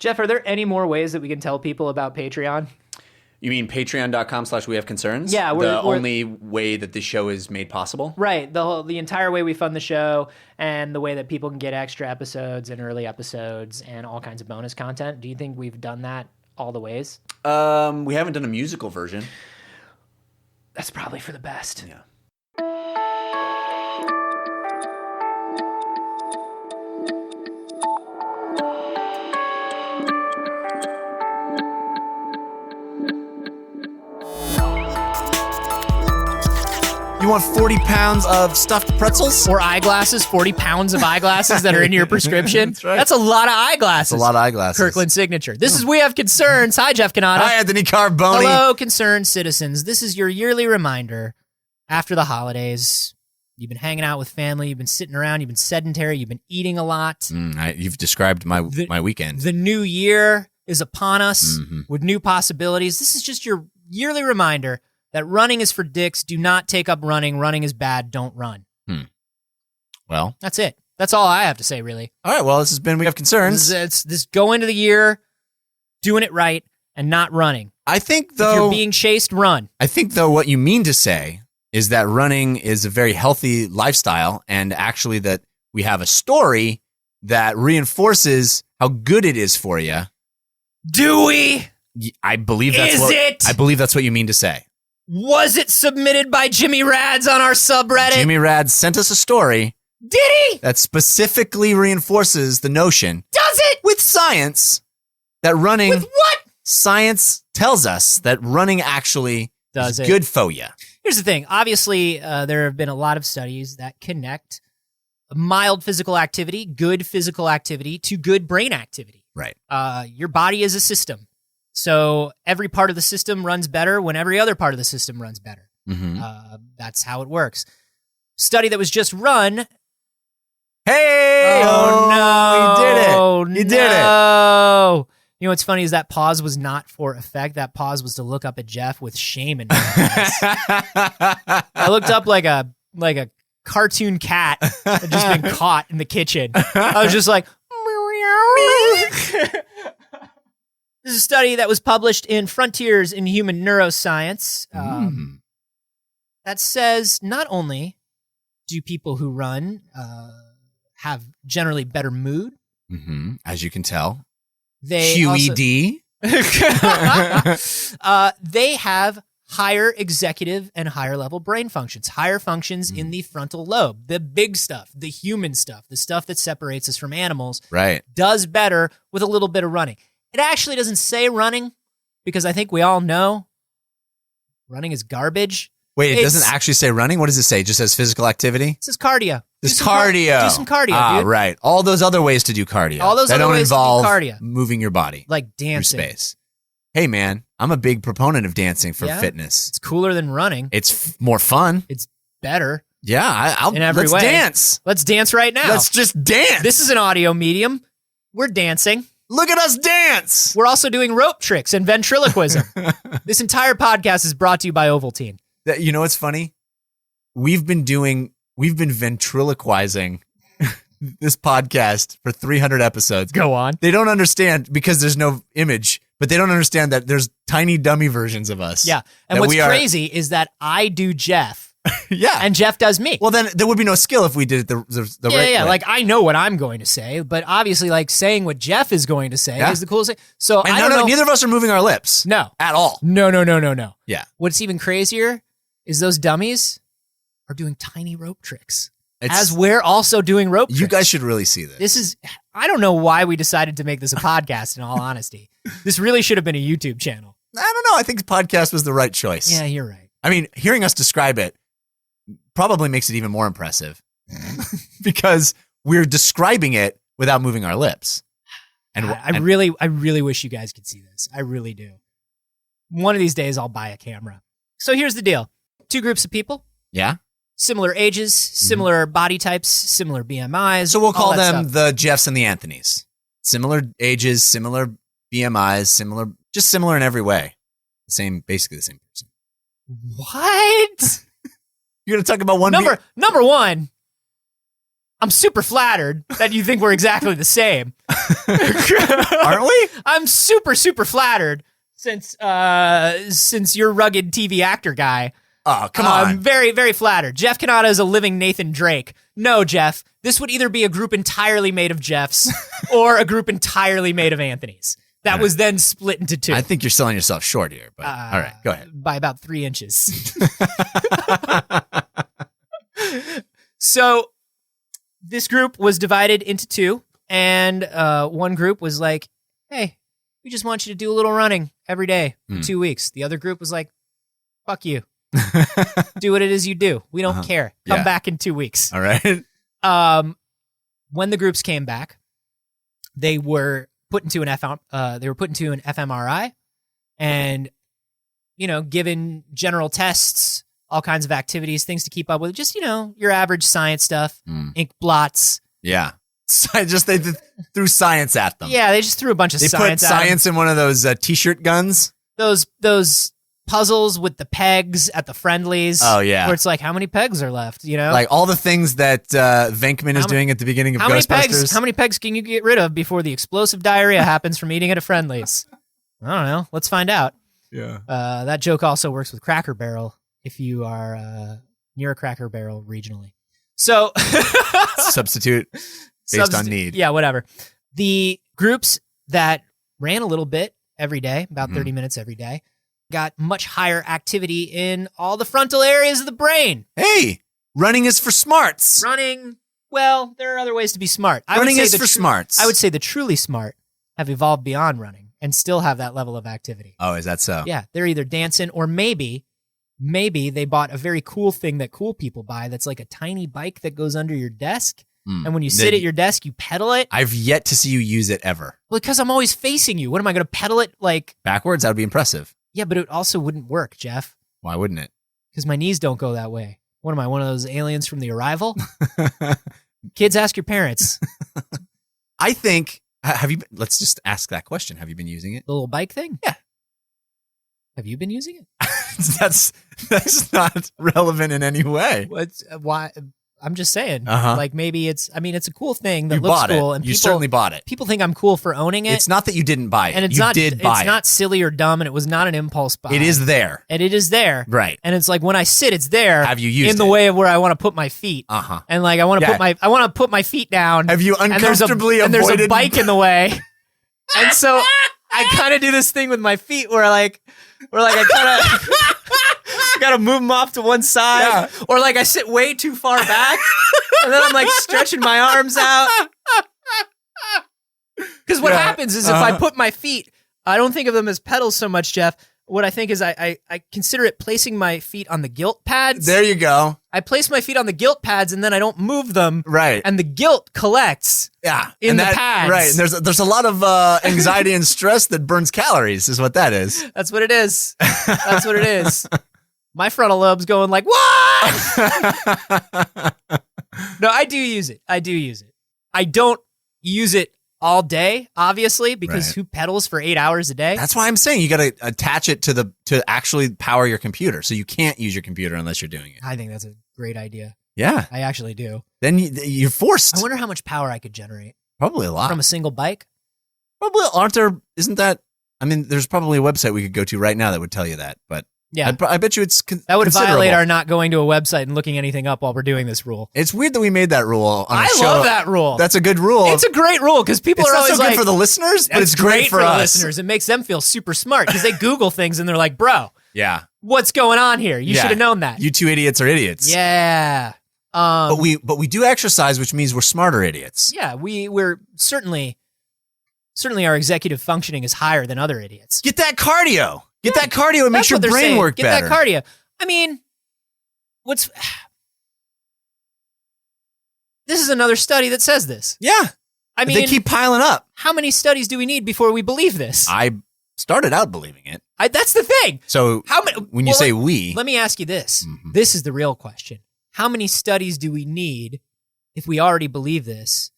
Jeff, are there any more ways that we can tell people about Patreon? You mean patreon.com/wehaveconcerns? Yeah. The only way that this show is made possible? Right. The entire way we fund the show and the way that people can get extra episodes and early episodes and all kinds of bonus content. Do you think we've done that all the ways? We haven't done a musical version. That's probably for the best. Yeah. You want 40 pounds of stuffed pretzels? Or eyeglasses, 40 pounds of eyeglasses that are in your prescription. That's right. That's a lot of eyeglasses. That's a lot of eyeglasses. Kirkland signature. This is We Have Concerns. Hi, Jeff Canada. Hi, Anthony Carboni. Hello, concerned citizens. This is your yearly reminder after the holidays. You've been hanging out with family. You've been sitting around. You've been sedentary. You've been eating a lot. You've described my weekend. The new year is upon us with new possibilities. This is just your yearly reminder that running is for dicks. Do not take up running. Running is bad. Don't run. Well, that's it. That's all I have to say, really. All right. Well, this has been We Have Concerns. This go into the year doing it right and not running. I think, though, if you're being chased, run. I think, though, what you mean to say is that running is a very healthy lifestyle, and actually that we have a story that reinforces how good it is for you. Do we? I believe that's what you mean to say. Was it submitted by Jimmy Rads on our subreddit? Jimmy Rads sent us a story. Did he? That specifically reinforces the notion. Does it? With science. That running. With what? Science tells us that running actually is good for you. Here's the thing. Obviously, there have been a lot of studies that connect mild physical activity, good physical activity, to good brain activity. Right. Your body is a system. So every part of the system runs better when every other part of the system runs better. That's how it works. Study that was just run. Hey! Oh, no. He did it. You know what's funny is that pause was not for effect. That pause was to look up at Jeff with shame in my eyes. I looked up like a cartoon cat that had just been caught in the kitchen. I was just like, this is a study that was published in Frontiers in Human Neuroscience that says not only do people who run have generally better mood, as you can tell, they QED. They have higher executive and higher level brain functions, higher functions in the frontal lobe, the big stuff, the human stuff, the stuff that separates us from animals, right? Does better with a little bit of running. It actually doesn't say running because I think we all know running is garbage. Wait, it doesn't actually say running? What does it say? It just says physical activity? It says cardio. It's cardio. Do some cardio, dude. Right. All those other ways to do cardio. All those that other don't ways involve to do cardio. Moving your body. Like dancing. Through space. Hey, man, I'm a big proponent of dancing for fitness. It's cooler than running. It's more fun. It's better. Yeah, let's dance. Let's dance right now. Let's just dance. This is an audio medium. We're dancing. Look at us dance. We're also doing rope tricks and ventriloquism. This entire podcast is brought to you by Ovaltine. You know what's funny? We've been ventriloquizing this podcast for 300 episodes. Go on. They don't understand because there's no image, but they don't understand that there's tiny dummy versions of us. Yeah. And what's crazy is that I do Jeff. Yeah. And Jeff does me. Well, then there would be no skill if we did it the right way. Like, I know what I'm going to say, but obviously, like, saying what Jeff is going to say is the coolest thing. So, I don't know. Neither of us are moving our lips. No. At all. No. Yeah. What's even crazier is those dummies are doing tiny rope tricks. As we're also doing rope tricks. You guys should really see this. I don't know why we decided to make this a podcast, in all honesty. This really should have been a YouTube channel. I don't know. I think podcast was the right choice. Yeah, you're right. I mean, hearing us describe it probably makes it even more impressive because we're describing it without moving our lips. And I really wish you guys could see this. I really do. One of these days I'll buy a camera. So here's the deal. 2 groups of people. Yeah. Similar ages, similar body types, similar BMIs. So we'll call them the Jeffs and the Anthonys. Similar ages, similar BMIs, similar in every way. Basically the same person. What? You're going to talk about one. Number one, I'm super flattered that you think we're exactly the same. Aren't we? I'm super, super flattered since you're rugged TV actor guy. Oh, come I'm on. very, very flattered. Jeff Kanata is a living Nathan Drake. No, Jeff, this would either be a group entirely made of Jeffs or a group entirely made of Anthony's. That was then split into two. I think you're selling yourself short here, but all right, go ahead. By about 3 inches. So this group was divided into two, and one group was like, hey, we just want you to do a little running every day for 2 weeks. The other group was like, fuck you. Do what it is you do. We don't care. Come back in 2 weeks. All right. When the groups came back, they were put into an fMRI, and given general tests, all kinds of activities, things to keep up with. Just your average science stuff, ink blots. Yeah. They threw science at them. Yeah, they just threw a bunch of They science. put science in one of those T-shirt guns. Those puzzles with the pegs at the friendlies. Oh yeah, where it's like, how many pegs are left? Like all the things that Venkman is doing at the beginning of Ghostbusters. How many pegs can you get rid of before the explosive diarrhea happens from eating at a friendlies? I don't know. Let's find out. Yeah. That joke also works with Cracker Barrel if you are near a Cracker Barrel regionally. So substitute based on need. Yeah, whatever. The groups that ran a little bit every day, about 30 minutes every day, got much higher activity in all the frontal areas of the brain. Hey, running is for smarts. Running, well, there are other ways to be smart. Running is for smarts. I would say the truly smart have evolved beyond running and still have that level of activity. Oh, is that so? Yeah, they're either dancing or maybe they bought a very cool thing that cool people buy that's like a tiny bike that goes under your desk. And when you sit at your desk, you pedal it. I've yet to see you use it ever. Well, because I'm always facing you. What am I going to pedal it like? Backwards? That would be impressive. Yeah, but it also wouldn't work, Jeff. Why wouldn't it? Because my knees don't go that way. What am I, one of those aliens from The Arrival? Kids, ask your parents. I think, let's just ask that question. Have you been using it? The little bike thing? Yeah. Have you been using it? That's not relevant in any way. Why? I'm just saying. Uh-huh. Maybe it's a cool thing that You looks bought cool. it. And You certainly bought it. People think I'm cool for owning it. It's not that you didn't buy it. And it's not silly or dumb, and it was not an impulse buy. It is there. And it is there. Right. And it's like when I sit, it's there. Have you used in the it? way of where I want to put my feet. Uh-huh. And I want to pput my feet down. Have you uncomfortably and there's avoided a bike in the way. And so I kind of do this thing with my feet where I kind of got to move them off to one side, or I sit way too far back, and then I'm stretching my arms out. Because what happens is if I put my feet, I don't think of them as pedals so much, Jeff. What I think is I consider it placing my feet on the gilt pads. There you go. I place my feet on the gilt pads, and then I don't move them. Right. And the gilt collects. Yeah. In the pads. Right. And there's a lot of anxiety and stress that burns calories, is what that is. That's what it is. That's what it is. My frontal lobe's going like, what? No, I do use it. I don't use it all day, obviously, because who pedals for 8 hours a day? That's why I'm saying you got to attach it to actually power your computer. So you can't use your computer unless you're doing it. I think that's a great idea. Yeah. I actually do. Then you're forced. I wonder how much power I could generate. Probably a lot. From a single bike? Probably. There's probably a website we could go to right now that would tell you that, but yeah, I bet you it's that would violate our not going to a website and looking anything up while we're doing this rule. It's weird that we made that rule on a show. I love that rule. That's a good rule. It's a great rule because people are always not so good for the listeners, but it's great for the us. listeners. It makes them feel super smart because they Google things and they're like, bro, yeah, what's going on here? You should have known that. You two idiots are idiots. Yeah. But we do exercise, which means we're smarter idiots. Yeah, we're certainly our executive functioning is higher than other idiots. Get that cardio. Get that cardio and makes your brain work better. Get that cardio. I mean, this is another study that says this. Yeah. I mean, they keep piling up. How many studies do we need before we believe this? I started out believing it. That's the thing. So how many? When you say we, let me ask you this. Mm-hmm. This is the real question. How many studies do we need if we already believe this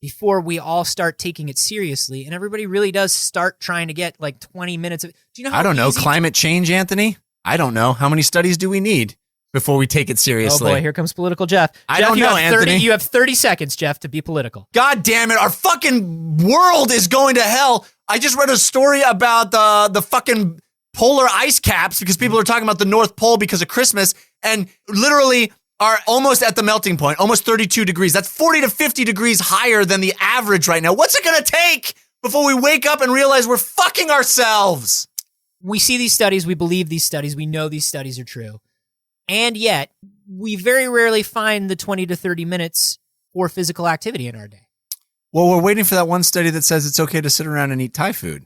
before we all start taking it seriously and everybody really does start trying to get 20 minutes of? Do you know how I don't know, climate change, Anthony? I don't know. How many studies do we need? before we take it Oh seriously. boy, here comes political Jeff. I Jeff, don't you know, have 30, Anthony. you have 30 seconds, Jeff, to be political. God damn it, our fucking world is going to hell. I just read a story about the fucking polar ice caps because people are talking about the North Pole because of Christmas and literally are almost at the melting point, almost 32 degrees. That's 40 to 50 degrees higher than the average right now. What's it going to take before we wake up and realize we're fucking ourselves? We see these studies, we believe these studies, we know these studies are true. And yet, we very rarely find the 20 to 30 minutes for physical activity in our day. Well, we're waiting for that one study that says it's okay to sit around and eat Thai food.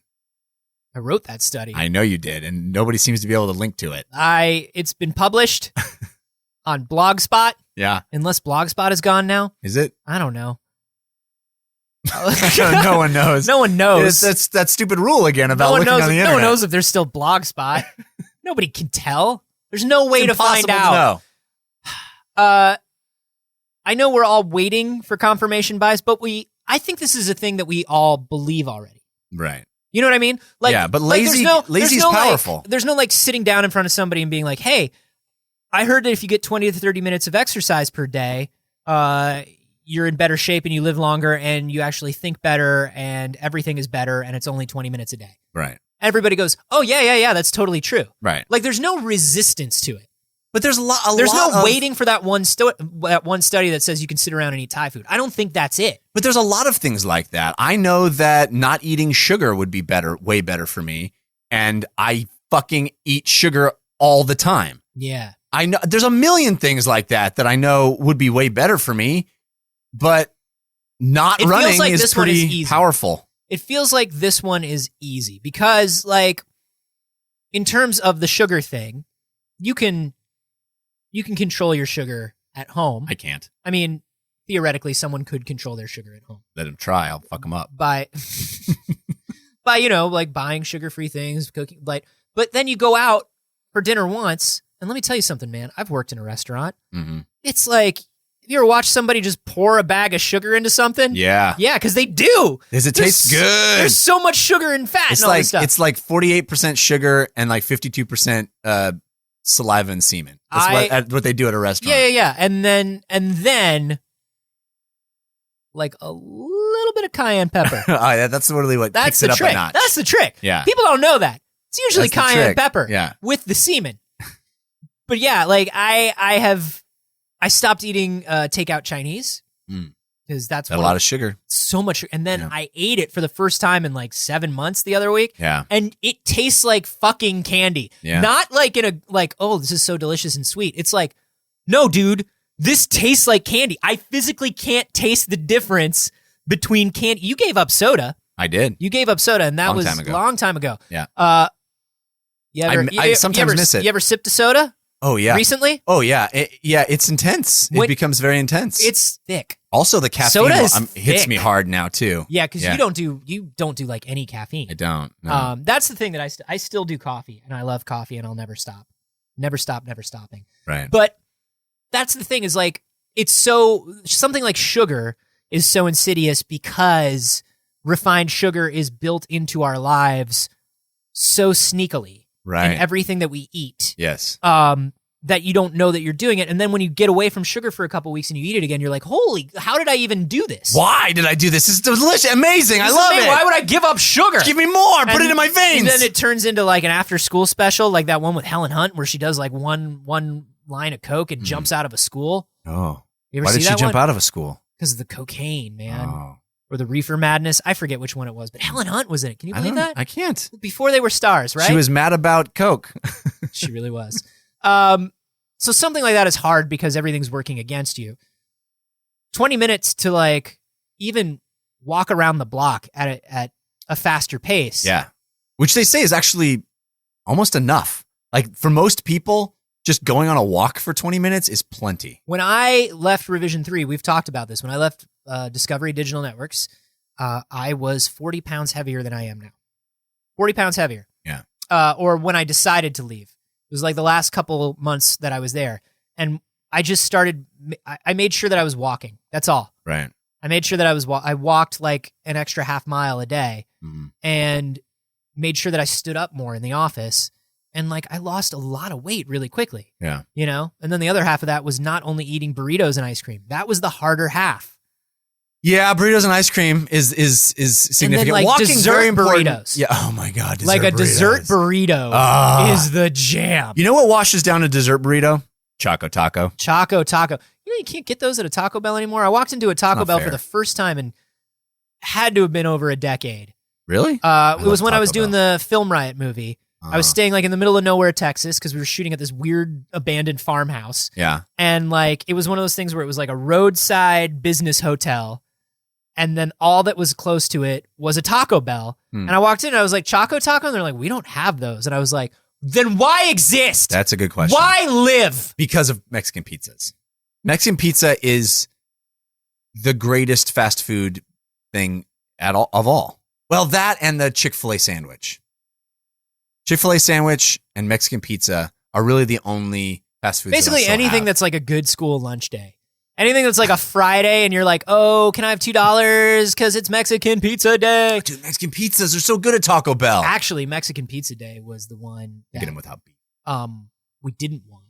I wrote that study. I know you did, and nobody seems to be able to link to it. It's been published on Blogspot, Yeah. unless Blogspot is gone now. Is it? I don't know. No one knows. No one knows. That's that stupid rule again about No one looking knows. on the No internet. one knows if there's still Blogspot. Nobody can tell. There's no way It's to find impossible out. to know. I know we're all waiting for confirmation bias, but I think this is a thing that we all believe already. Right. You know what I mean? Like, Yeah, but there's lazy's no, powerful. There's no sitting down in front of somebody and being like, "Hey, I heard that if you get 20 to 30 minutes of exercise per day, you're in better shape and you live longer and you actually think better and everything is better and it's only 20 minutes a day." Right. Everybody goes, "Oh yeah, that's totally true." Right. Like, there's no resistance to it. But there's There's no waiting for that one study that says you can sit around and eat Thai food. I don't think that's it. But there's a lot of things like that. I know that not eating sugar would be way better for me, and I fucking eat sugar all the time. Yeah. I know there's a million things like that I know would be way better for me, but not It feels running like is this one is pretty easy. powerful. It feels like this one is easy because, like, in terms of the sugar thing, you can control your sugar at home. I can't. I mean, theoretically, someone could control their sugar at home Let him try. I'll fuck him up. by like buying sugar-free things, cooking. Like, but then you go out for dinner once, and let me tell you something, man. I've worked in a restaurant. Mm-hmm. It's like, have you ever watched somebody just pour a bag of sugar into something? Yeah. Yeah, because they do. Does it taste good? There's so much sugar and fat It's and all like this stuff. it's like 48% sugar and like 52% saliva and semen. That's what they do at a restaurant. Yeah. And then like a little bit of cayenne pepper. That's literally what That's picks the it up trick. a notch. That's the trick. Yeah. People don't know that. It's usually That's the cayenne trick. pepper Yeah. with the semen. But yeah, like I stopped eating takeout Chinese because that's a lot of sugar. so much. And then Yeah. I ate it for the first time in like 7 months the other week. Yeah. And it tastes like fucking candy. Yeah. Not like in a, like, oh, this is so delicious and sweet. It's like, no, dude, this tastes like candy. I physically can't taste the difference between candy. You gave up soda. I did. You gave up soda, and that Long was time ago. a long time ago. Yeah. I sometimes miss it. You ever sipped a soda Oh yeah. recently? Oh yeah. It's intense. It becomes very intense. It's thick. Also the caffeine Soda is hits thick. me hard now too. Yeah, because you don't do like any caffeine. I don't. No. That's the thing that I still do coffee, and I love coffee, and I'll never stop. Never stopping. Right. But that's the thing is, like, it's so, something like sugar is so insidious because refined sugar is built into our lives so sneakily Right. in everything that we eat. Yes. That you don't know that you're doing it. And then when you get away from sugar for a couple weeks and you eat it again, you're like, holy, how did I even do this? Why did I do this? It's delicious, amazing. I love it. Why would I give up sugar? Give me more. Put it in my veins. And then it turns into like an after school special, like that one with Helen Hunt where she does like one line of Coke and jumps out of a school. Oh. You ever Why see did she that jump one? out of a school? Because of the cocaine, man. Oh. Or the reefer madness. I forget which one it was, but Helen Hunt was in it. Can you believe that? I can't. Before they were stars, right? She was mad about Coke. She really was. So something like that is hard because everything's working against you. 20 minutes to like even walk around the block at a faster pace. Yeah. Which they say is actually almost enough. Like for most people, just going on a walk for 20 minutes is plenty. When I left Revision 3, we've talked about this. When I left Discovery Digital Networks, I was 40 pounds heavier than I am now. 40 pounds heavier. Yeah. Or when I decided to leave. It was like the last couple months that I was there. And I just started, I made sure that I was walking. That's all. Right. I made sure that I walked like an extra half mile a day Mm-hmm. and made sure that I stood up more in the office and like I lost a lot of weight really quickly. Yeah. You know? And then the other half of that was not only eating burritos and ice cream. That was the harder half. Yeah, burritos and ice cream is significant. And then, like, Walking, dessert very important. burritos. Yeah. Oh my god. Like a dessert burrito burrito is the jam. You know what washes down a dessert burrito? Choco Taco. Choco Taco. You know you can't get those at a Taco Bell anymore. I walked into a Taco Bell for the first time and had to have been over a decade. Really? It was when I Taco was doing Bell. the Film Riot movie. I was staying like in the middle of nowhere, Texas, because we were shooting at this weird abandoned farmhouse. Yeah. And like it was one of those things where it was like a roadside business hotel. And then all that was close to it was a Taco Bell. And I walked in and I was like, Choco Taco? And they're like, we don't have those. And I was like, then why exist? That's a good question. Why live? Because of Mexican pizzas. Mexican pizza is the greatest fast food thing of all. Well, that and the Chick-fil-A sandwich. Chick-fil-A sandwich and Mexican pizza are really the only fast food. Basically anything that's like a good school lunch day. Anything that's like a Friday and you're like, oh, can I have $2 because it's Mexican Pizza Day? Dude, Mexican pizzas are so good at Taco Bell. Actually, Mexican Pizza Day was the one that Get them without beef. we didn't want.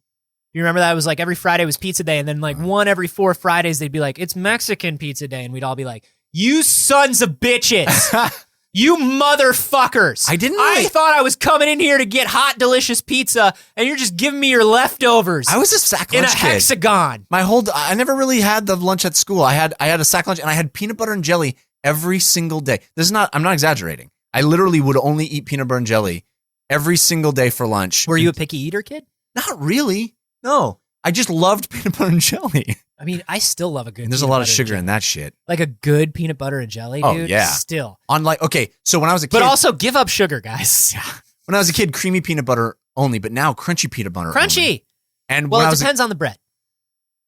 You remember that? It was like every Friday was Pizza Day, and then like one every 4 Fridays they'd be like, it's Mexican Pizza Day, and we'd all be like, you sons of bitches. You motherfuckers. I thought I was coming in here to get hot, delicious pizza, and you're just giving me your leftovers. I was a sack in lunch a kid. hexagon. I never really had the lunch at school. I had a sack lunch and I had peanut butter and jelly every single day. I'm not exaggerating. I literally would only eat peanut butter and jelly every single day for lunch. Were you a picky eater kid? Not really. No. I just loved peanut butter and jelly. I mean, I still love a good And there's a lot of sugar in that shit. Like a good peanut butter and jelly, dude. Oh, yeah. Still. So when I was a kid. But also give up sugar, guys. Yeah. When I was a kid, creamy peanut butter only, but now crunchy peanut butter Crunchy. only. And Well, it depends on the bread.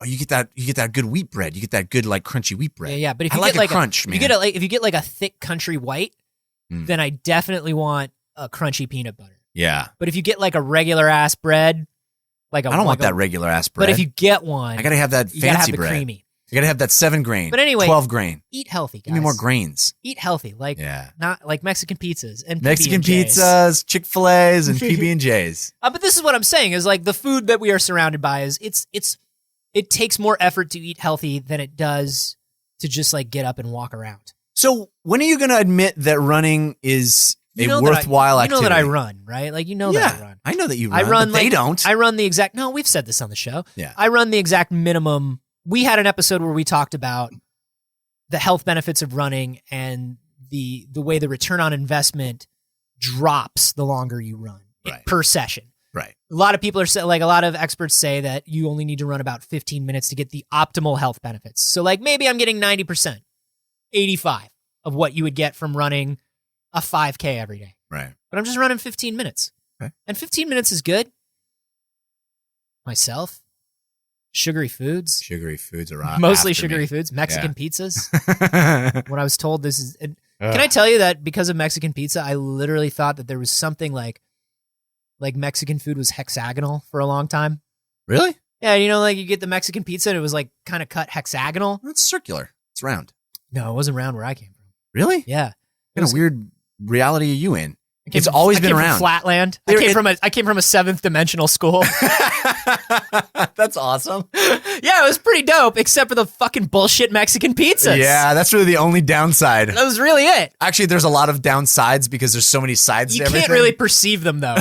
you get that good wheat bread. You get that good like crunchy wheat bread. Yeah. But if I you like get like a crunch, man. if you get like a thick country white, then I definitely want a crunchy peanut butter. Yeah. But if you get like a regular ass bread, I don't want that regular ass bread. But if you get one, I gotta have that you gotta have fancy the bread. creamy. You gotta have that 7 grain. But anyway, 12 grain. Eat healthy, guys. Give me more grains. Eat healthy, not like Mexican pizzas and Mexican PB&Js. pizzas, Chick-fil-A's, and PB&J's. But this is what I'm saying is like the food that we are surrounded by is it takes more effort to eat healthy than it does to just like get up and walk around. So when are you gonna admit that running is a worthwhile activity? You know that I run, right? Like that I run. I know that you run. I run. But they don't. I run the exact. No, we've said this on the show. Yeah. I run the exact minimum. We had an episode where we talked about the health benefits of running and the way the return on investment drops the longer you run per session. Right. A lot of people a lot of experts say that you only need to run about 15 minutes to get the optimal health benefits. So like maybe I'm getting 90%, 85 of what you would get from running a 5K every day. Right. But I'm just running 15 minutes. Okay. And 15 minutes is good. Myself. Sugary foods. Sugary foods are mostly after sugary me. foods. Mexican pizzas. Yeah. When I was told this is... Can I tell you that because of Mexican pizza, I literally thought that there was something like Mexican food was hexagonal for a long time. Really? Yeah, like you get the Mexican pizza and it was like kind of cut hexagonal. It's circular. It's round. No, it wasn't round where I came from. Really? Yeah. What kind of weird reality are you in? It's always been around. Flatland. I came from a 7th dimensional school. That's awesome. Yeah, it was pretty dope, except for the fucking bullshit Mexican pizzas. Yeah, that's really the only downside. That was really it. Actually, there's a lot of downsides because there's so many sides to everything. You can't really perceive them, though.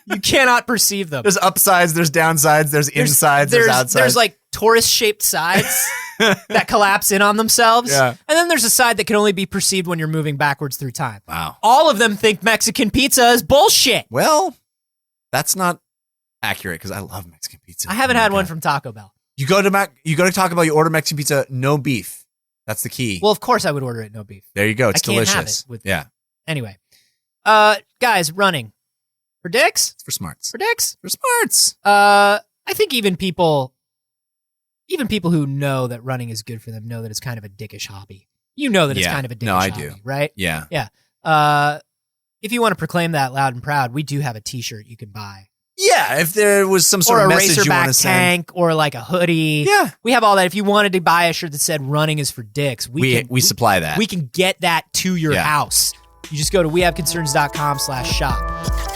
You cannot perceive them. There's upsides, there's downsides, there's insides, there's outsides. There's like torus-shaped sides that collapse in on themselves. Yeah. And then there's a side that can only be perceived when you're moving backwards through time. Wow. All of them think Mexican pizza is bullshit. Well, that's not accurate because I love Mexican pizza. I haven't had one from Taco Bell. You go to Taco Bell, you order Mexican pizza, no beef. That's the key. Well, of course I would order it no beef. There you go. It's I can't delicious. have it yeah. Anyway. Guys, running. For dicks? It's for smarts. For dicks? For smarts. I think even people who know that running is good for them know that it's kind of a dickish hobby. You know that it's kind of a dickish hobby. No, I do. Right? Yeah. Yeah. If you want to proclaim that loud and proud, we do have a t-shirt you can buy. Yeah, if there was some sort of message you want to send. Or a Racerback tank or like a hoodie. Yeah. We have all that. If you wanted to buy a shirt that said running is for dicks, we supply that. We can get that to your house. You just go to wehaveconcerns.com/shop.